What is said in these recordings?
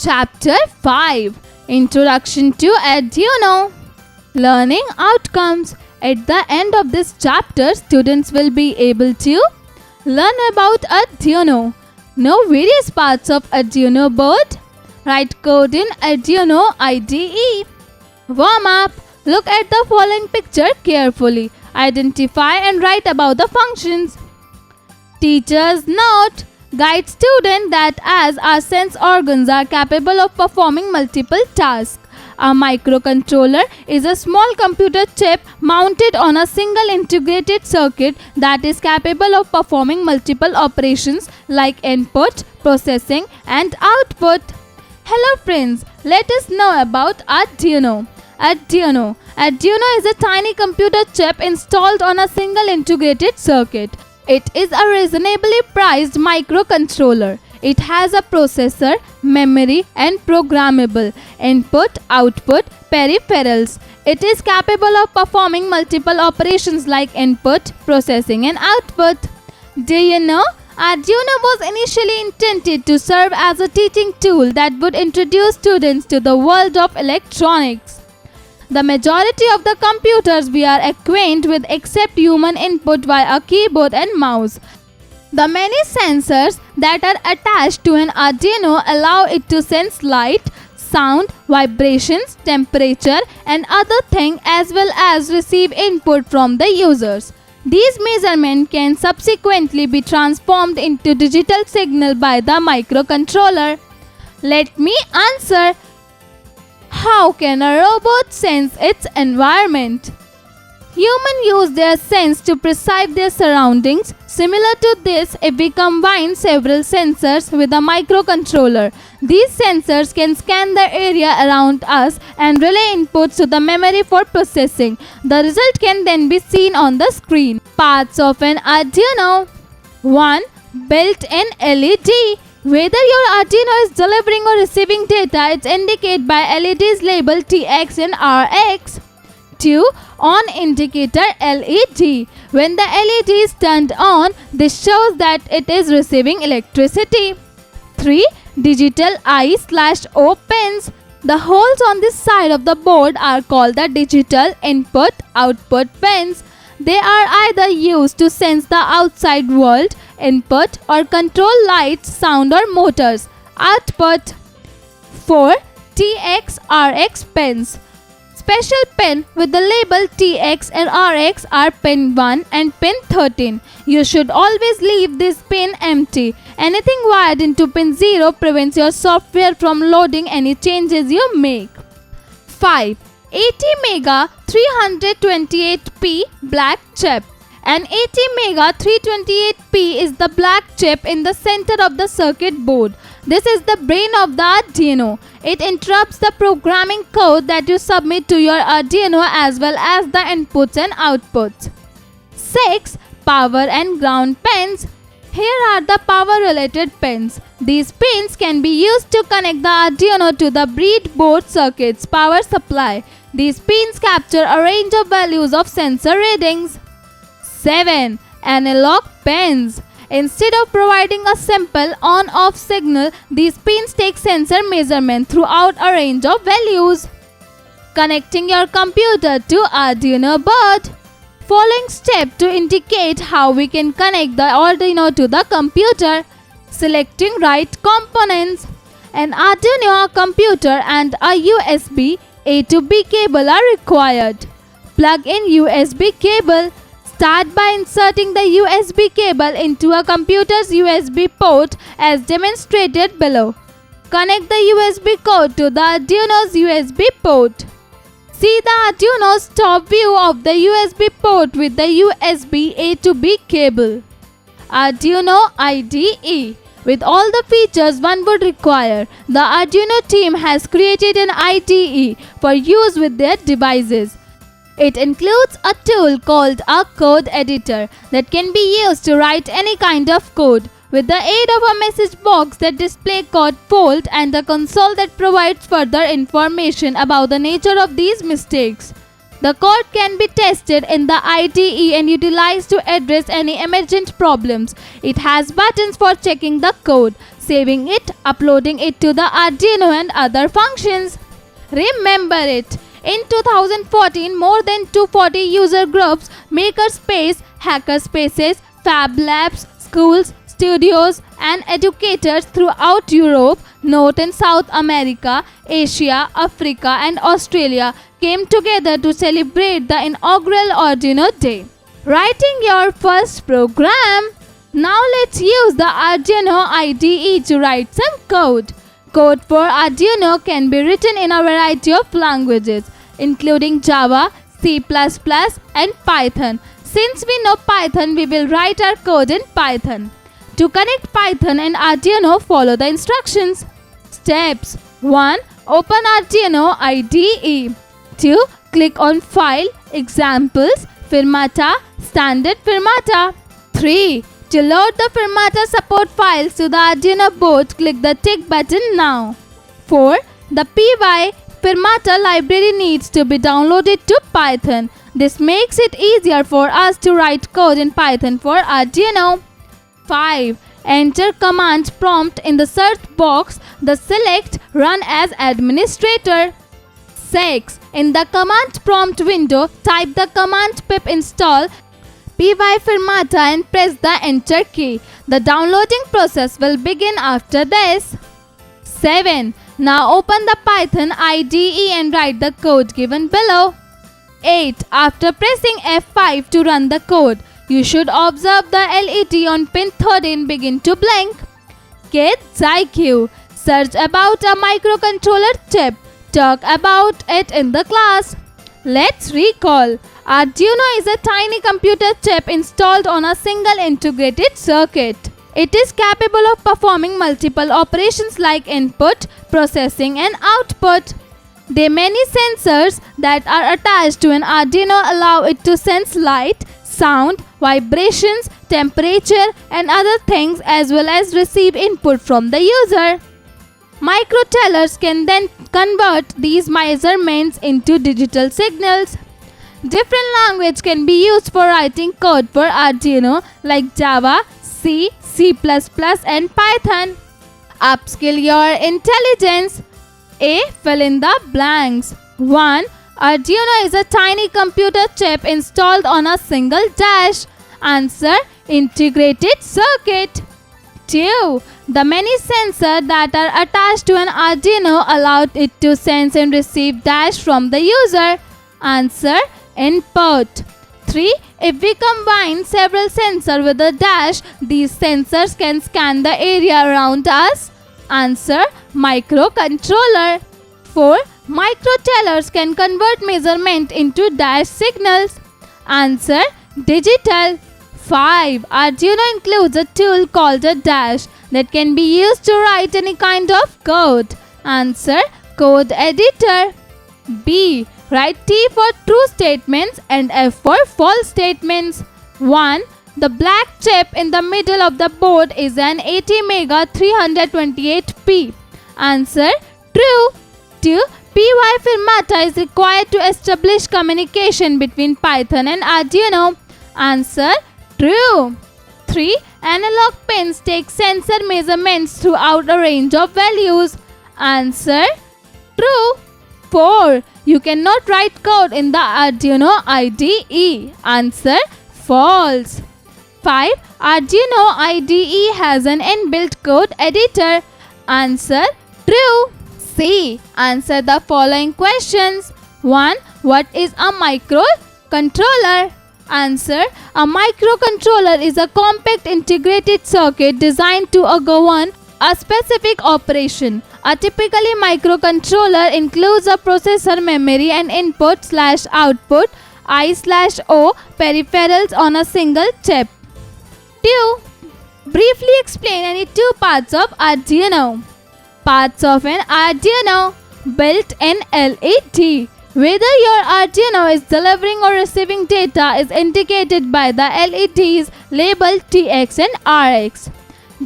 Chapter 5 Introduction to Arduino. Learning Outcomes. At the end of this chapter, students will be able to learn about Arduino, know various parts of Arduino board, write code in Arduino IDE. Warm up. Look at the following picture carefully. Identify and write about the functions. Teacher's note. Guide students that as our sense organs are capable of performing multiple tasks. A microcontroller is a small computer chip mounted on a single integrated circuit that is capable of performing multiple operations like input, processing, and output. Hello friends, let us know about Arduino. Arduino is a tiny computer chip installed on a single integrated circuit. It is a reasonably priced microcontroller. It has a processor, memory, and programmable input-output peripherals. It is capable of performing multiple operations like input, processing, and output. Do you know? Arduino was initially intended to serve as a teaching tool that would introduce students to the world of electronics. The majority of the computers we are acquainted with accept human input via a keyboard and mouse. The many sensors that are attached to an Arduino allow it to sense light, sound, vibrations, temperature, and other things as well as receive input from the users. These measurements can subsequently be transformed into digital signal by the microcontroller. Let me answer. How can a robot sense its environment? Humans use their sense to perceive their surroundings. Similar to this, if we combine several sensors with a microcontroller, these sensors can scan the area around us and relay inputs to the memory for processing. The result can then be seen on the screen. Parts of an Arduino. 1. Built-in LED. Whether your Arduino is delivering or receiving data, it's indicated by LEDs labeled TX and RX. 2. On indicator LED. When the LED is turned on, this shows that it is receiving electricity. 3. Digital I/O pins. The holes on this side of the board are called the digital input-output pins. They are either used to sense the outside world, input, or control lights, sound, or motors, output. 4. TX-RX pins. Special pin with the label TX and RX are pin 1 and pin 13. You should always leave this pin empty. Anything wired into pin 0 prevents your software from loading any changes you make. 5. 80 mega 328p black chip. An 80 mega 328p is the black chip in the center of the circuit board. This is the brain of the Arduino. It interrupts the programming code that you submit to your Arduino as well as the inputs and outputs. 6. Power and ground pins. Here are the power related pins. These pins can be used to connect the Arduino to the breadboard circuit's power supply. These pins capture a range of values of sensor readings. 7. Analog pins. Instead of providing a simple on-off signal, these pins take sensor measurement throughout a range of values. Connecting your computer to Arduino board. Following step to indicate how we can connect the Arduino to the computer. Selecting right components. An Arduino computer and a USB A to B cable are required. Plug in USB cable. Start by inserting the USB cable into a computer's USB port as demonstrated below. Connect the USB cord to the Arduino's USB port. See the Arduino's top view of the USB port with the USB A to B cable. Arduino IDE. With all the features one would require, the Arduino team has created an IDE for use with their devices. It includes a tool called a code editor that can be used to write any kind of code. With the aid of a message box that displays code fault and a console that provides further information about the nature of these mistakes. The code can be tested in the IDE and utilized to address any emergent problems. It has buttons for checking the code, saving it, uploading it to the Arduino and other functions. Remember it. In 2014, more than 240 user groups, makerspace, hackerspaces, fab labs, schools, studios, and educators throughout Europe, North and South America, Asia, Africa, and Australia came together to celebrate the inaugural Arduino Day. Writing your first program. Now let's use the Arduino IDE to write some code. Code for Arduino can be written in a variety of languages, including Java, C++, and Python. Since we know Python, we will write our code in Python. To connect Python and Arduino, follow the instructions. Steps 1. Open Arduino IDE. 2. Click on File, Examples, Firmata, Standard Firmata. 3. To load the Firmata support files to the Arduino board, click the tick button now. 4. The py Firmata library needs to be downloaded to Python. This makes it easier for us to write code in Python for Arduino. 5. Enter command prompt in the search box, the select Run as Administrator. 6. In the command prompt window, type the command pip install py Firmata and press the enter key. The downloading process will begin after this. 7. Now open the Python IDE and write the code given below. 8. After pressing F5 to run the code, you should observe the LED on pin 13 begin to blink. Kids IQ. Search about a microcontroller chip. Talk about it in the class. Let's recall. Arduino is a tiny computer chip installed on a single integrated circuit. It is capable of performing multiple operations like input, processing, and output. The many sensors that are attached to an Arduino allow it to sense light, sound, vibrations, temperature, and other things, as well as receive input from the user. Microtellers can then convert these measurements into digital signals. Different languages can be used for writing code for Arduino like Java, C, C++, and Python. Upskill your intelligence. A. Fill in the blanks. 1. Arduino is a tiny computer chip installed on a single dash. Answer: integrated circuit. 2. The many sensors that are attached to an Arduino allow it to sense and receive dash from the user. Answer: input. 3. If we combine several sensors with a dash, these sensors can scan the area around us. Answer: microcontroller. 4. Microtellers can convert measurement into dash signals. Answer: digital. 5. Arduino includes a tool called a dash that can be used to write any kind of code. Answer: code editor. B. Write T for true statements and F for false statements. 1. The black chip in the middle of the board is an ATmega 328P. Answer: true. 2. py Firmata is required to establish communication between Python and Arduino. Answer: true. 3. Analog pins take sensor measurements throughout a range of values. Answer: true. 4. You cannot write code in the Arduino IDE. Answer: false. 5. Arduino IDE has an inbuilt code editor. Answer: true. C. Answer the following questions. 1. What is a microcontroller? Answer: a microcontroller is a compact integrated circuit designed to govern a specific operation. A typically microcontroller includes a processor, memory, and input/output I/O peripherals on a single chip. 2. Briefly explain any two parts of Arduino. Parts of an Arduino. Built-in LED. Whether your Arduino is delivering or receiving data is indicated by the LEDs labeled TX and RX.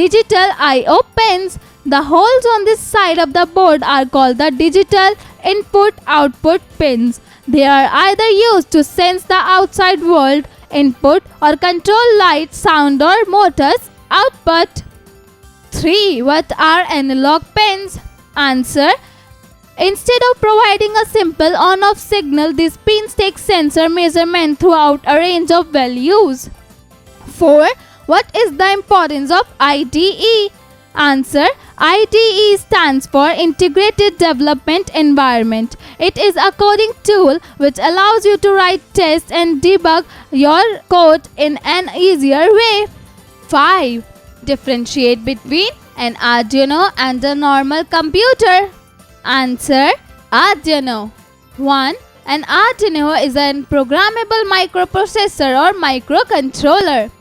Digital I/O pins. The holes on this side of the board are called the digital input-output pins. They are either used to sense the outside world input or control light, sound, or motors output. 3. What are analog pins? Answer. Instead of providing a simple on-off signal, these pins take sensor measurement throughout a range of values. 4. What is the importance of IDE? Answer. IDE stands for Integrated Development Environment. It is a coding tool which allows you to write tests and debug your code in an easier way. 5. Differentiate between an Arduino and a normal computer. Answer. Arduino. 1. An Arduino is a programmable microprocessor or microcontroller.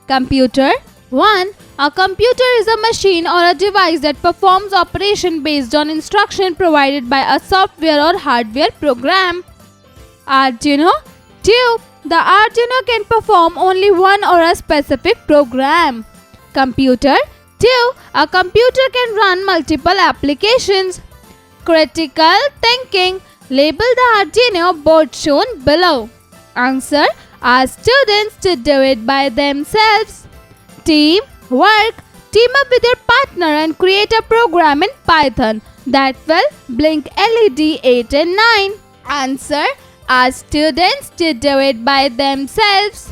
Computer. 1. A computer is a machine or a device that performs operation based on instruction provided by a software or hardware program. Arduino. 2. The Arduino can perform only one or a specific program. Computer. 2. A computer can run multiple applications. Critical thinking. Label the Arduino board shown below. Answer. Ask students to do it by themselves. Team work. Team up with your partner and create a program in Python that will blink LED 8 and 9. Answer. Ask students to do it by themselves.